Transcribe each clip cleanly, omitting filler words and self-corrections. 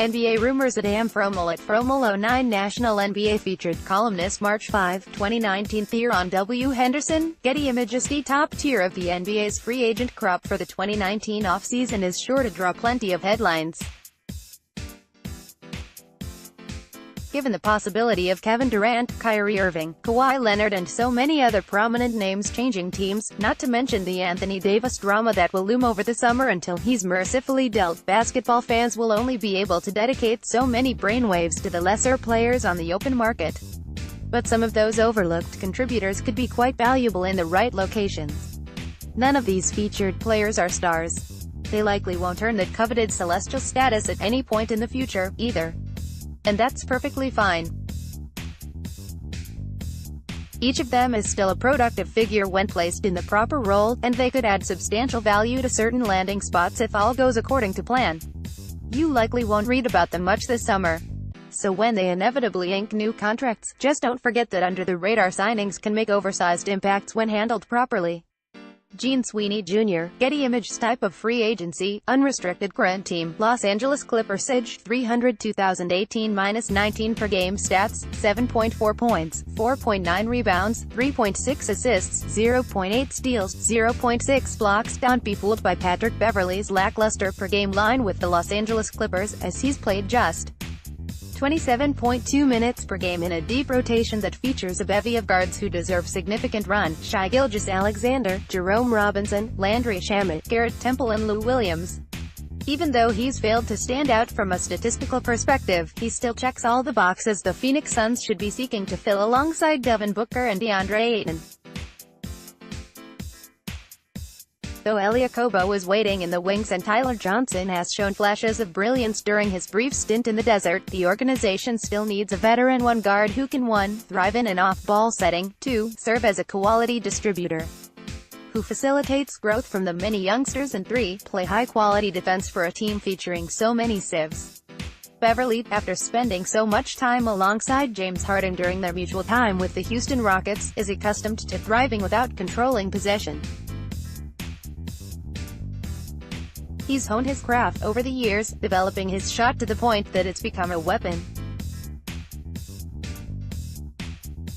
NBA RumorsAdam Fromal at Fromal09 National NBA Featured ColumnistMarch 5, 2019 Here on W. Henderson, Getty ImagesThe top tier of the NBA's free agent crop for the 2019 offseason is sure to draw plenty of headlines. Given the possibility of Kevin Durant, Kyrie Irving, Kawhi Leonard and so many other prominent names changing teams, not to mention the Anthony Davis drama that will loom over the summer until he's mercifully dealt, basketball fans will only be able to dedicate so many brainwaves to the lesser players on the open market. But some of those overlooked contributors could be quite valuable in the right locations. None of these featured players are stars. They likely won't earn that coveted celestial status at any point in the future, either. And that's perfectly fine. Each of them is still a productive figure when placed in the proper role, and they could add substantial value to certain landing spots if all goes according to plan. You likely won't read about them much this summer. So when they inevitably ink new contracts, just don't forget that under-the-radar signings can make oversized impacts when handled properly. Gene Sweeney Jr., Getty Images type of free agency, unrestricted current team, Los Angeles Clippers age, 300 2018-19 per game stats, 7.4 points, 4.9 rebounds, 3.6 assists, 0.8 steals, 0.6 blocks. Don't be fooled by Patrick Beverley's lackluster per game line with the Los Angeles Clippers, as he's played just 27.2 minutes per game in a deep rotation that features a bevy of guards who deserve significant run: Shai Gilgeous-Alexander, Jerome Robinson, Landry Shamet, Garrett Temple and Lou Williams. Even though he's failed to stand out from a statistical perspective, he still checks all the boxes the Phoenix Suns should be seeking to fill alongside Devin Booker and DeAndre Ayton. Though Elie Okobo is waiting in the wings and Tyler Johnson has shown flashes of brilliance during his brief stint in the desert, the organization still needs a veteran one guard who can 1. Thrive in an off-ball setting, 2. Serve as a quality distributor who facilitates growth from the many youngsters, and 3. Play high-quality defense for a team featuring so many civs. Beverley, after spending so much time alongside James Harden during their mutual time with the Houston Rockets, is accustomed to thriving without controlling possession. He's honed his craft over the years, developing his shot to the point that it's become a weapon.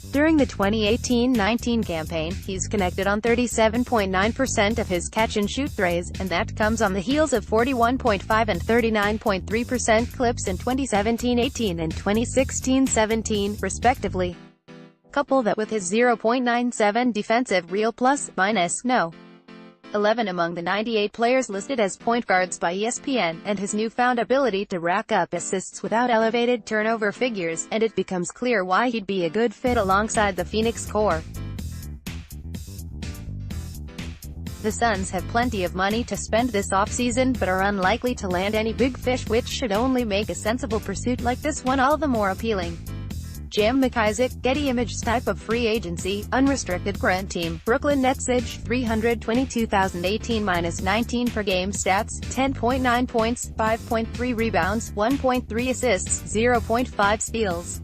During the 2018-19 campaign, he's connected on 37.9% of his catch-and-shoot threes, and that comes on the heels of 41.5 and 39.3% clips in 2017-18 and 2016-17, respectively. Couple that with his 0.97 defensive real plus-minus no. 11 among the 98 players listed as point guards by ESPN, and his newfound ability to rack up assists without elevated turnover figures, and it becomes clear why he'd be a good fit alongside the Phoenix core. The Suns have plenty of money to spend this offseason, but are unlikely to land any big fish, which should only make a sensible pursuit like this one all the more appealing. Jam McIsaac, Getty Images type of free agency, unrestricted current team, Brooklyn Nets age, 322 2018-19 per game stats, 10.9 points, 5.3 rebounds, 1.3 assists, 0.5 steals,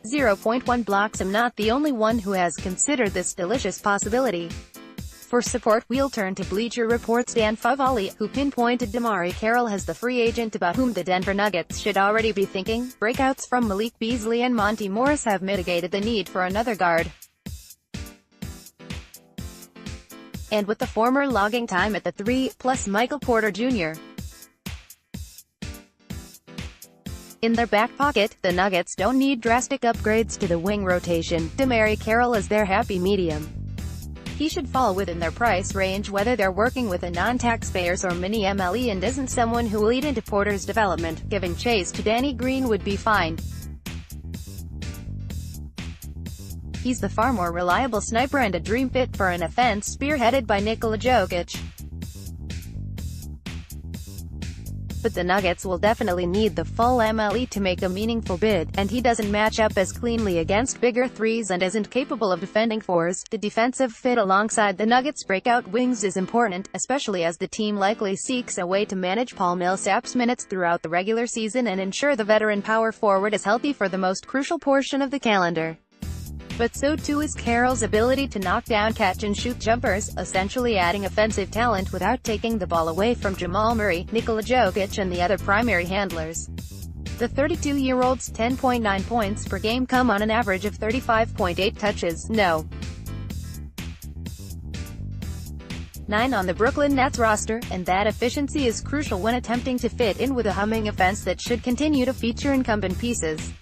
0.1 blocks. I'm not the only one who has considered this delicious possibility. For support, we'll turn to Bleacher Report's Dan Favale, who pinpointed DeMarre Carroll as the free agent about whom the Denver Nuggets should already be thinking. Breakouts from Malik Beasley and Monty Morris have mitigated the need for another guard. And with the former logging time at the 3, plus Michael Porter Jr. in their back pocket, the Nuggets don't need drastic upgrades to the wing rotation. DeMarre Carroll is their happy medium. He should fall within their price range whether they're working with a non-taxpayers or mini-MLE, and isn't someone who will eat into Porter's development. Giving chase to Danny Green would be fine. He's the far more reliable sniper and a dream fit for an offense spearheaded by Nikola Jokic. But the Nuggets will definitely need the full MLE to make a meaningful bid, and he doesn't match up as cleanly against bigger threes and isn't capable of defending fours. The defensive fit alongside the Nuggets' breakout wings is important, especially as the team likely seeks a way to manage Paul Millsap's minutes throughout the regular season and ensure the veteran power forward is healthy for the most crucial portion of the calendar. But so too is Carroll's ability to knock down catch-and-shoot jumpers, essentially adding offensive talent without taking the ball away from Jamal Murray, Nikola Jokic and the other primary handlers. The 32-year-old's 10.9 points per game come on an average of 35.8 touches, no. 9 on the Brooklyn Nets roster, and that efficiency is crucial when attempting to fit in with a humming offense that should continue to feature incumbent pieces.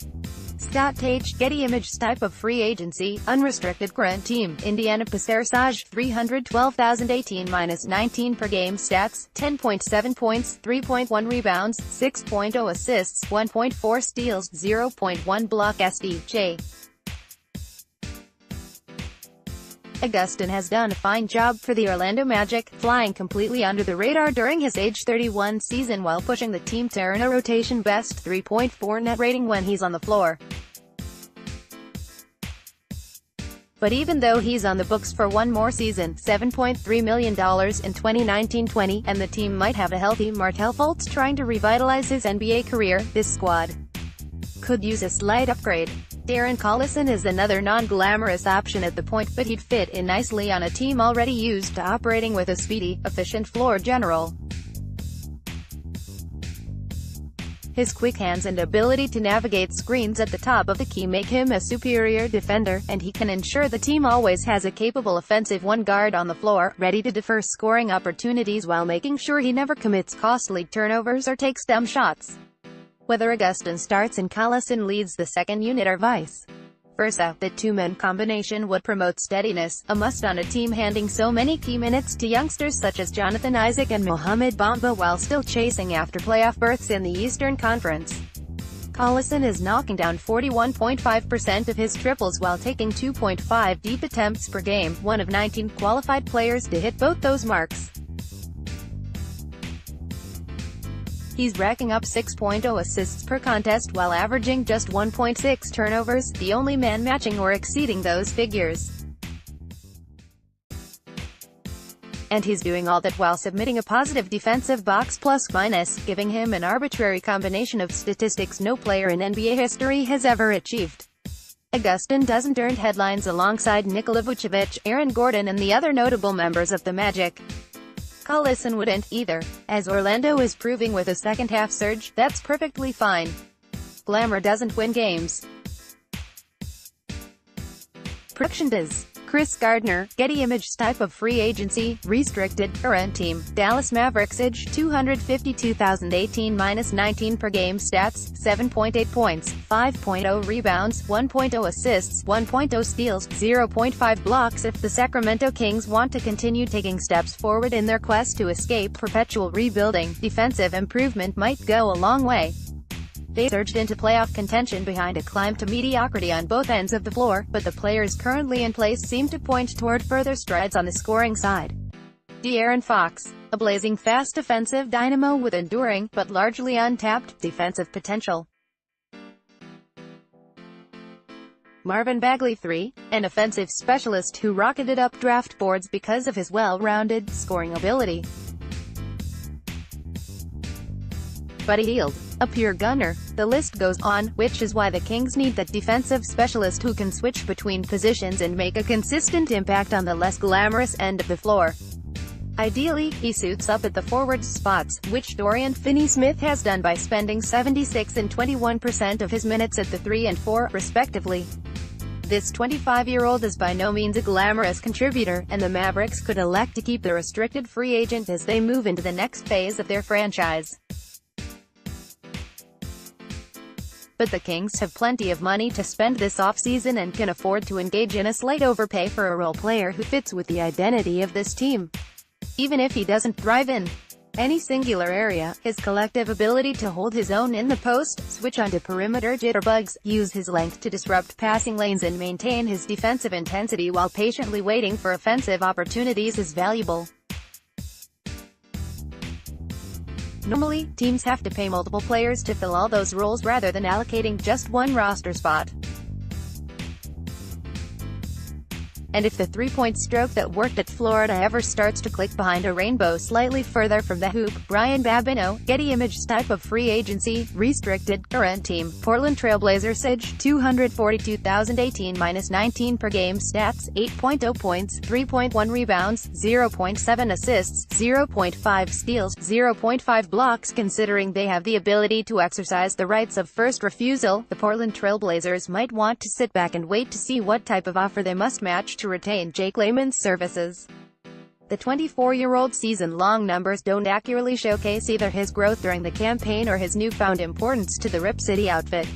Scott Tage, Getty ImagesThe type of free agency, unrestricted current team, Indiana Pacers, 312,018-19 per game stats, 10.7 points, 3.1 rebounds, 6.0 assists, 1.4 steals, 0.1 block SDJ. Augustin has done a fine job for the Orlando Magic, flying completely under the radar during his age 31 season while pushing the team to earn a rotation best 3.4 net rating when he's on the floor. But even though he's on the books for one more season, $7.3 million in 2019-20, and the team might have a healthy Markelle Fultz trying to revitalize his NBA career, this squad could use a slight upgrade. Darren Collison is another non-glamorous option at the point, but he'd fit in nicely on a team already used to operating with a speedy, efficient floor general. His quick hands and ability to navigate screens at the top of the key make him a superior defender, and he can ensure the team always has a capable offensive one guard on the floor, ready to defer scoring opportunities while making sure he never commits costly turnovers or takes dumb shots. Whether Augustin starts and Collison leads the second unit or vice versa, the two-man combination would promote steadiness, a must on a team handing so many key minutes to youngsters such as Jonathan Isaac and Mohamed Bamba while still chasing after playoff berths in the Eastern Conference. Collison is knocking down 41.5% of his triples while taking 2.5 deep attempts per game, one of 19 qualified players to hit both those marks. He's racking up 6.0 assists per contest while averaging just 1.6 turnovers, the only man matching or exceeding those figures. And he's doing all that while submitting a positive defensive box plus-minus, giving him an arbitrary combination of statistics no player in NBA history has ever achieved. Augustin doesn't earn headlines alongside Nikola Vucevic, Aaron Gordon and the other notable members of the Magic. Collison wouldn't, either. As Orlando is proving with a second-half surge, that's perfectly fine. Glamour doesn't win games. Production does. Chris Gardner, Getty ImagesThe type of free agency, restricted, current team, Dallas Mavericks age, 252,018-19 per game stats, 7.8 points, 5.0 rebounds, 1.0 assists, 1.0 steals, 0.5 blocks. If the Sacramento Kings want to continue taking steps forward in their quest to escape perpetual rebuilding, defensive improvement might go a long way. They surged into playoff contention behind a climb to mediocrity on both ends of the floor, but the players currently in place seem to point toward further strides on the scoring side. De'Aaron Fox, a blazing fast offensive dynamo with enduring, but largely untapped, defensive potential. Marvin Bagley III, an offensive specialist who rocketed up draft boards because of his well-rounded, scoring ability. Buddy Hield, a pure gunner. The list goes on, which is why the Kings need that defensive specialist who can switch between positions and make a consistent impact on the less glamorous end of the floor. Ideally, he suits up at the forward spots, which Dorian Finney-Smith has done by spending 76 and 21% of his minutes at the 3 and 4, respectively. This 25-year-old is by no means a glamorous contributor, and the Mavericks could elect to keep the restricted free agent as they move into the next phase of their franchise. But the Kings have plenty of money to spend this offseason and can afford to engage in a slight overpay for a role player who fits with the identity of this team. Even if he doesn't thrive in any singular area, his collective ability to hold his own in the post, switch onto perimeter jitterbugs, use his length to disrupt passing lanes and maintain his defensive intensity while patiently waiting for offensive opportunities is valuable. Normally, teams have to pay multiple players to fill all those roles rather than allocating just one roster spot. And if the three-point stroke that worked at Florida ever starts to click behind a rainbow slightly further from the hoop, Brian Babino, Getty Images type of free agency, restricted, current team, Portland Trail Blazers edge, 242,018-19 per game stats, 8.0 points, 3.1 rebounds, 0.7 assists, 0.5 steals, 0.5 blocks. Considering they have the ability to exercise the rights of first refusal, the Portland Trail Blazers might want to sit back and wait to see what type of offer they must match to retain Jake Layman's services. The 24-year-old season-long numbers don't accurately showcase either his growth during the campaign or his newfound importance to the Rip City outfit.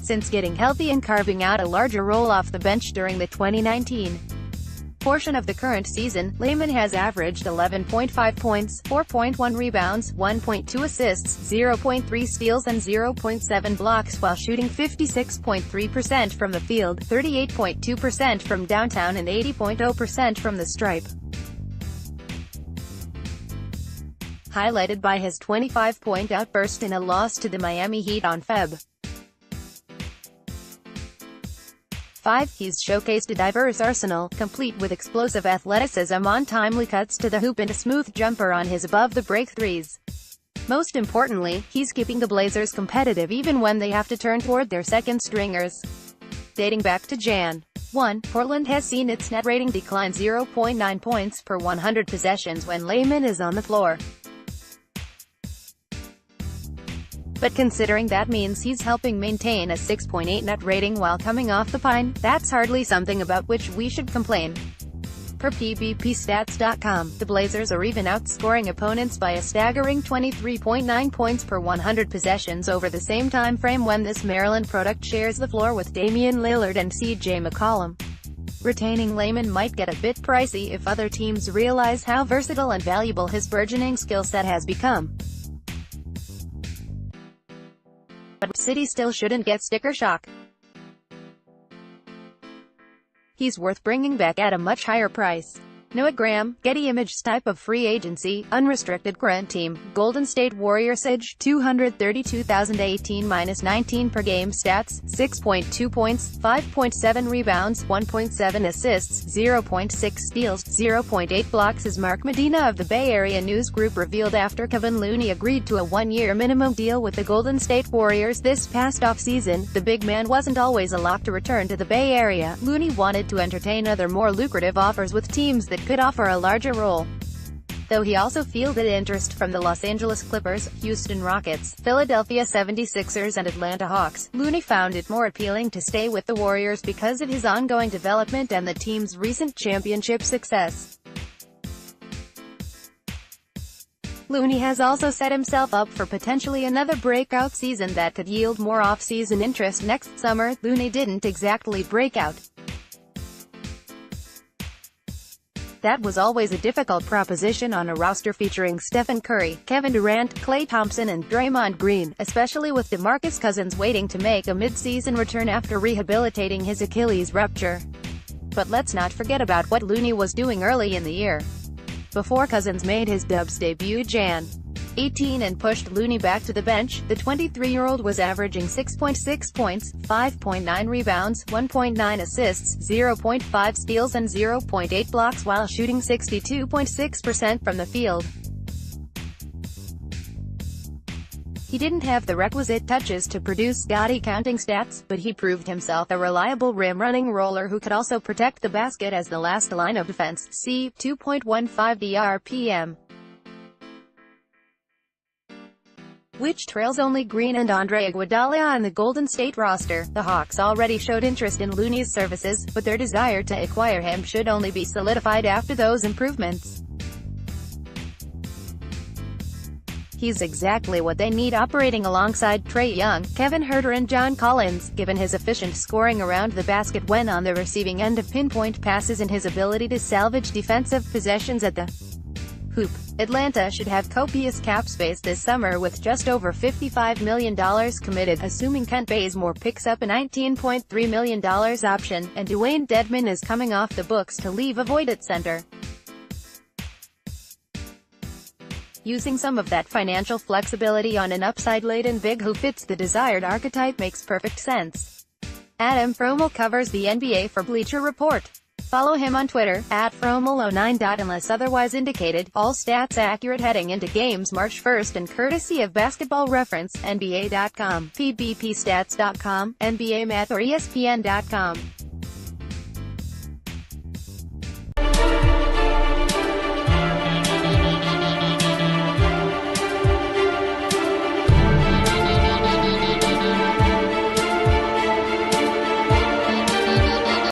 Since getting healthy and carving out a larger role off the bench during the 2019 portion of the current season, Layman has averaged 11.5 points, 4.1 rebounds, 1.2 assists, 0.3 steals and 0.7 blocks while shooting 56.3% from the field, 38.2% from downtown and 80.0% from the stripe. Highlighted by his 25-point outburst in a loss to the Miami Heat on Feb. 5. He's showcased a diverse arsenal, complete with explosive athleticism on timely cuts to the hoop and a smooth jumper on his above-the-break threes. Most importantly, he's keeping the Blazers competitive even when they have to turn toward their second stringers. Dating back to Jan. 1, Portland has seen its net rating decline 0.9 points per 100 possessions when Layman is on the floor. But considering that means he's helping maintain a 6.8 net rating while coming off the pine, that's hardly something about which we should complain. Per PBPstats.com, the Blazers are even outscoring opponents by a staggering 23.9 points per 100 possessions over the same time frame when this Maryland product shares the floor with Damian Lillard and CJ McCollum. Retaining Layman might get a bit pricey if other teams realize how versatile and valuable his burgeoning skill set has become. But City still shouldn't get sticker shock. He's worth bringing back at a much higher price. Noah Graham, Getty Images type of free agency, unrestricted current team, Golden State Warriors edge, 232,018-19 per game stats, 6.2 points, 5.7 rebounds, 1.7 assists, 0.6 steals, 0.8 blocks as Mark Medina of the Bay Area News Group revealed after Kevin Looney agreed to a one-year minimum deal with the Golden State Warriors this past offseason. The big man wasn't always a lock to return to the Bay Area. Looney wanted to entertain other more lucrative offers with teams that could offer a larger role. Though he also fielded interest from the Los Angeles Clippers, Houston Rockets, Philadelphia 76ers and Atlanta Hawks, Looney found it more appealing to stay with the Warriors because of his ongoing development and the team's recent championship success. Looney has also set himself up for potentially another breakout season that could yield more off-season interest next summer. Looney didn't exactly break out. That was always a difficult proposition on a roster featuring Stephen Curry, Kevin Durant, Klay Thompson and Draymond Green, especially with DeMarcus Cousins waiting to make a mid-season return after rehabilitating his Achilles rupture. But let's not forget about what Looney was doing early in the year. Before Cousins made his Dubs debut Jan. 18 and pushed Looney back to the bench, the 23-year-old was averaging 6.6 points, 5.9 rebounds, 1.9 assists, 0.5 steals and 0.8 blocks while shooting 62.6% from the field. He didn't have the requisite touches to produce gaudy counting stats, but he proved himself a reliable rim-running roller who could also protect the basket as the last line of defense. See 2.15 DRPM. Which trails only Green and Andre Iguodala on the Golden State roster. The Hawks already showed interest in Looney's services, but their desire to acquire him should only be solidified after those improvements. He's exactly what they need operating alongside Trae Young, Kevin Huerter and John Collins, given his efficient scoring around the basket when on the receiving end of pinpoint passes and his ability to salvage defensive possessions at the hoop. Atlanta should have copious cap space this summer with just over $55 million committed, assuming Kent Bazemore picks up a $19.3 million option, and Dwayne Dedmon is coming off the books to leave a void at center. Using some of that financial flexibility on an upside-laden big who fits the desired archetype makes perfect sense. Adam Fromal covers the NBA for Bleacher Report. Follow him on Twitter, @Fromal09. Unless otherwise indicated, all stats accurate heading into games March 1st and courtesy of Basketball Reference, NBA.com, PBPstats.com, NBA Math or ESPN.com.